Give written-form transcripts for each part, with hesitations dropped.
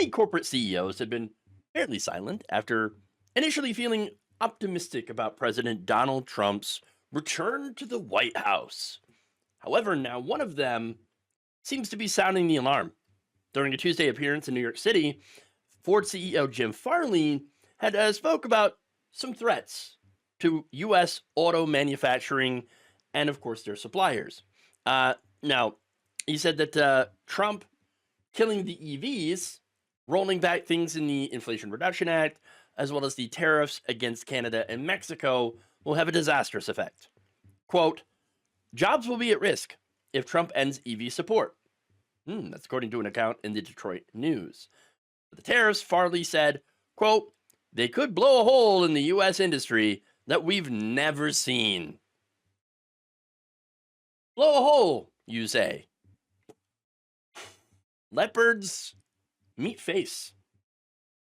many corporate CEOs had been fairly silent after initially feeling optimistic about President Donald Trump's return to the White House. However, now one of them seems to be sounding the alarm. During a Tuesday appearance in New York City, Ford CEO Jim Farley had spoke about some threats to U.S. auto manufacturing and, of course, their suppliers. Now, he said that Trump killing the EVs, rolling back things in the Inflation Reduction Act, as well as the tariffs against Canada and Mexico will have a disastrous effect. Quote, jobs will be at risk if Trump ends EV support. That's according to an account in the Detroit News. For the tariffs, Farley said, quote, they could blow a hole in the U.S. industry that we've never seen. Blow a hole, you say. Leopards meet face.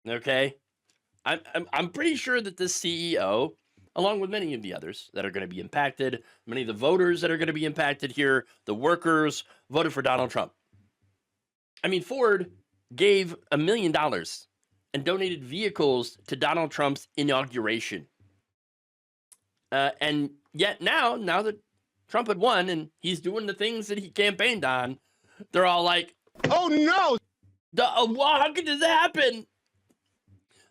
Okay? I'm pretty sure that this CEO, along with many of the others that are going to be impacted, many of the voters that are going to be impacted here, the workers, voted for Donald Trump. I mean, Ford gave $1 million and donated vehicles to Donald Trump's inauguration. And yet now that Trump had won and he's doing the things that he campaigned on, they're all like, oh no! How could this happen?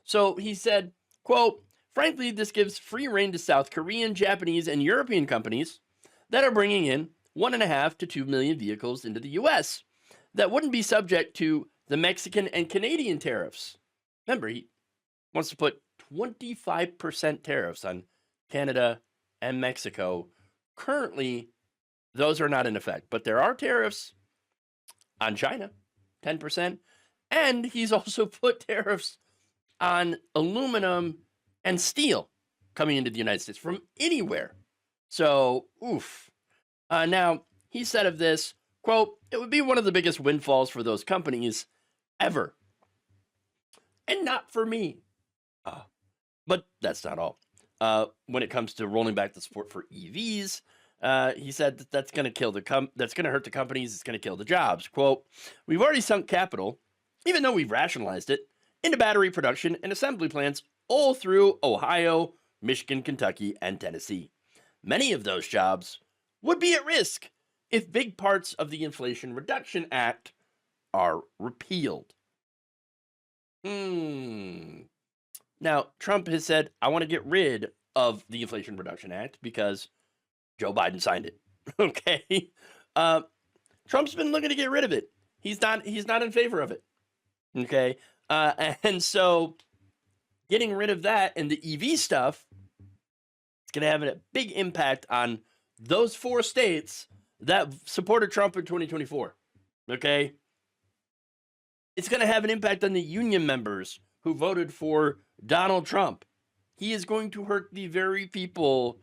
So he said, quote, frankly, this gives free rein to South Korean, Japanese, and European companies that are bringing in 1.5 to 2 million vehicles into the U.S. that wouldn't be subject to the Mexican and Canadian tariffs. Remember, he wants to put 25% tariffs on Canada and Mexico. Currently, those are not in effect, but there are tariffs on China, 10%, and he's also put tariffs on aluminum and steel coming into the United States from anywhere. So, oof. Now, he said of this, quote, it would be one of the biggest windfalls for those companies ever. And not for me. But that's not all. When it comes to rolling back the support for EVs, he said that that's going to kill that's going to hurt the companies. It's going to kill the jobs. Quote, we've already sunk capital, even though we've rationalized it, into battery production and assembly plants all through Ohio, Michigan, Kentucky, and Tennessee. Many of those jobs would be at risk if big parts of the Inflation Reduction Act are repealed. Now, Trump has said, I want to get rid of the Inflation Reduction Act because Joe Biden signed it. Okay. Trump's been looking to get rid of it. He's not in favor of it. Okay. And so getting rid of that and the EV stuff, it's going to have a big impact on those 4 states that supported Trump in 2024. Okay. It's going to have an impact on the union members who voted for Donald Trump. He is going to hurt the very people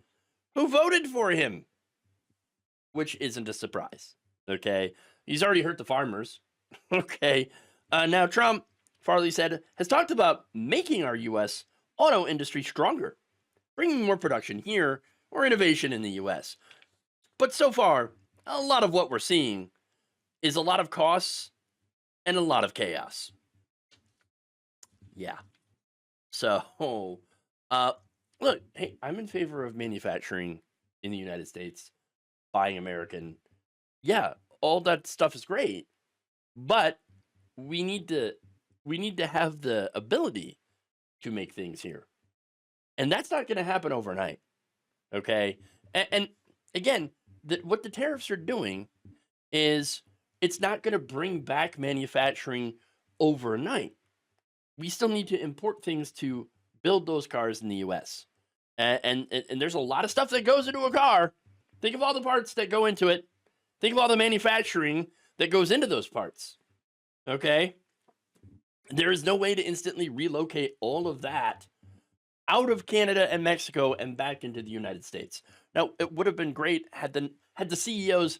who voted for him, which isn't a surprise. Okay. He's already hurt the farmers. Okay. Now, Trump, Farley said, has talked about making our U.S. auto industry stronger, bringing more production here or innovation in the U.S. But so far, a lot of what we're seeing is a lot of costs and a lot of chaos. Yeah. So, look, hey, I'm in favor of manufacturing in the United States, buying American. Yeah, all that stuff is great, but we need to have the ability to make things here, and that's not going to happen overnight. Okay, and again, what the tariffs are doing is it's not going to bring back manufacturing overnight. We still need to import things to build those cars in the U.S. And there's a lot of stuff that goes into a car. Think of all the parts that go into it. Think of all the manufacturing that goes into those parts. Okay? There is no way to instantly relocate all of that out of Canada and Mexico and back into the United States. Now, it would have been great had the CEOs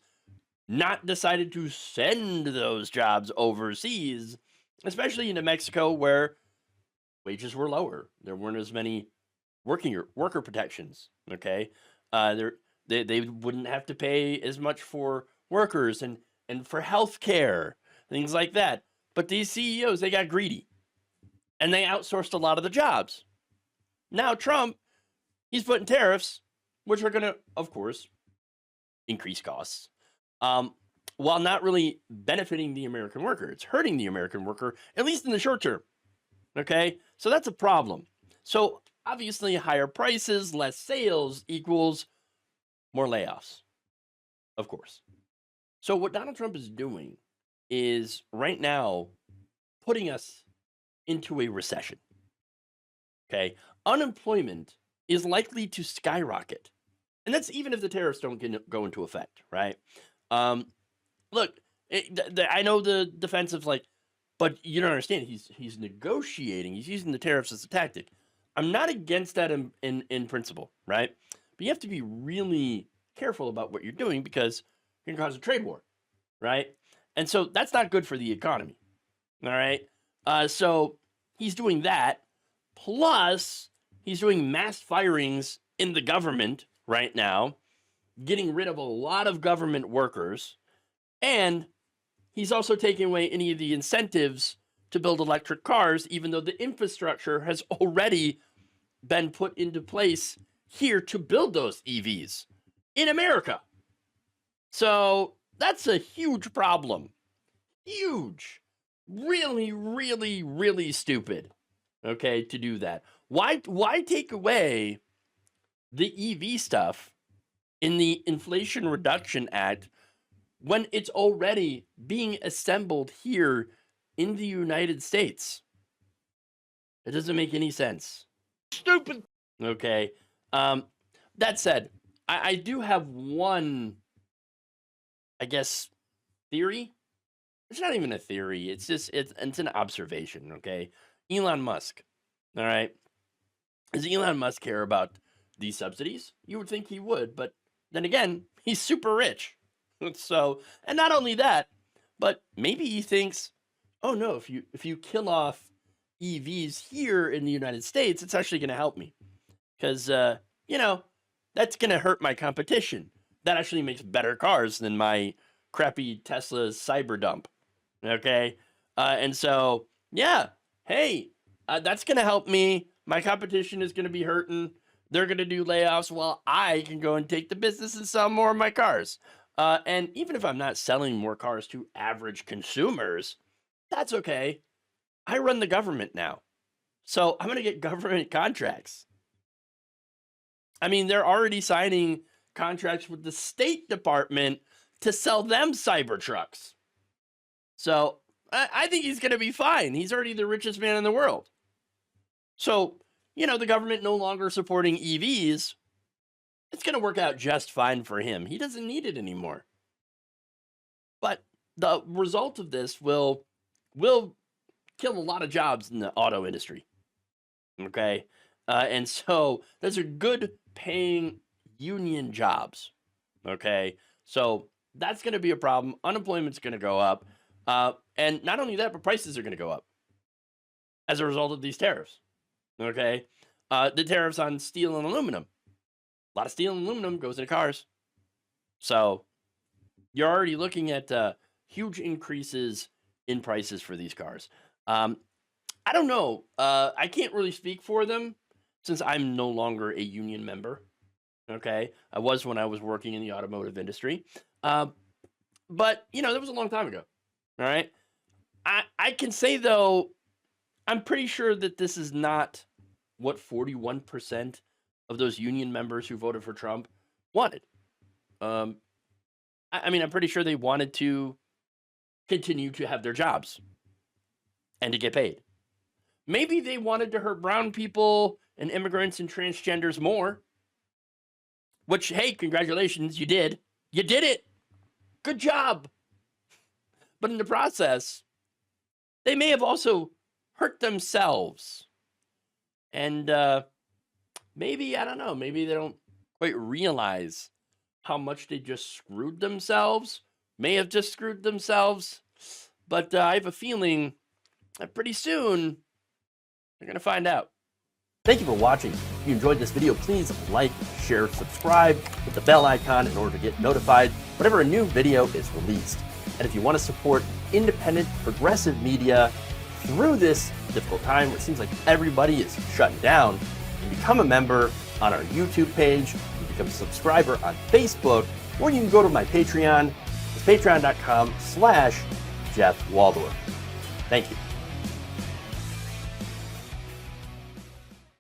not decided to send those jobs overseas, especially into Mexico where wages were lower. There weren't as many worker protections. Okay, they wouldn't have to pay as much for workers and for health care, things like that. But these CEOs, they got greedy. And they outsourced a lot of the jobs. Now Trump, he's putting tariffs, which are going to, of course, increase costs, while not really benefiting the American worker. It's hurting the American worker, at least in the short term. Okay? So that's a problem. So obviously, higher prices, less sales equals more layoffs, of course. So what Donald Trump is doing is right now putting us into a recession. Okay? Unemployment is likely to skyrocket. And that's even if the tariffs don't go into effect, right? Look, I know the defensive, like, but you don't understand. He's negotiating. He's using the tariffs as a tactic. I'm not against that in principle, right? But you have to be really careful about what you're doing because it can cause a trade war, right? And so that's not good for the economy, all right? So he's doing that. Plus, he's doing mass firings in the government right now, getting rid of a lot of government workers, and he's also taking away any of the incentives to build electric cars, even though the infrastructure has already been put into place here to build those EVs in America. So that's a huge problem. Huge. Really, really, really stupid. Okay, to do that. Why take away the EV stuff in the Inflation Reduction Act when it's already being assembled here in the United States? It doesn't make any sense. Stupid. Okay. That said, I do have one, I guess, theory. It's not even a theory. It's just it's an observation. Okay. Elon Musk. All right. Does Elon Musk care about these subsidies? You would think he would, but then again, he's super rich. So, and not only that, but maybe he thinks, oh no, if you kill off EVs here in the United States, it's actually going to help me because that's going to hurt my competition. That actually makes better cars than my crappy Tesla Cyberdump. Okay, and so yeah, hey, that's going to help me. My competition is going to be hurting. They're going to do layoffs while I can go and take the business and sell more of my cars. And even if I'm not selling more cars to average consumers, that's okay. I run the government now. So I'm going to get government contracts. I mean, they're already signing contracts with the State Department to sell them Cybertrucks. So I think he's going to be fine. He's already the richest man in the world. So, the government no longer supporting EVs, it's going to work out just fine for him. He doesn't need it anymore. But the result of this will kill a lot of jobs in the auto industry. Okay? And so those are good paying union jobs. Okay? So that's going to be a problem. Unemployment's going to go up. And not only that, but prices are going to go up as a result of these tariffs. Okay? The tariffs on steel and aluminum. A lot of steel and aluminum goes into cars. So you're already looking at huge increases in prices for these cars. I don't know. I can't really speak for them since I'm no longer a union member. Okay? I was when I was working in the automotive industry. But, that was a long time ago. All right? I can say, though, I'm pretty sure that this is not what 41% of those union members who voted for Trump wanted. I'm pretty sure they wanted to continue to have their jobs and to get paid. Maybe they wanted to hurt brown people and immigrants and transgenders more, which, hey, congratulations, you did. You did it. Good job. But in the process, they may have also hurt themselves. And maybe, I don't know, maybe they don't quite realize how much they just screwed themselves. May have just screwed themselves. But I have a feeling that pretty soon they're going to find out. Thank you for watching. If you enjoyed this video, please like, share, subscribe, hit the bell icon in order to get notified whenever a new video is released. And if you want to support independent, progressive media through this difficult time where it seems like everybody is shutting down. You become a member on our YouTube page, you become a subscriber on Facebook, or you can go to my Patreon. It's patreon.com/Jeff Waldorf. Thank you.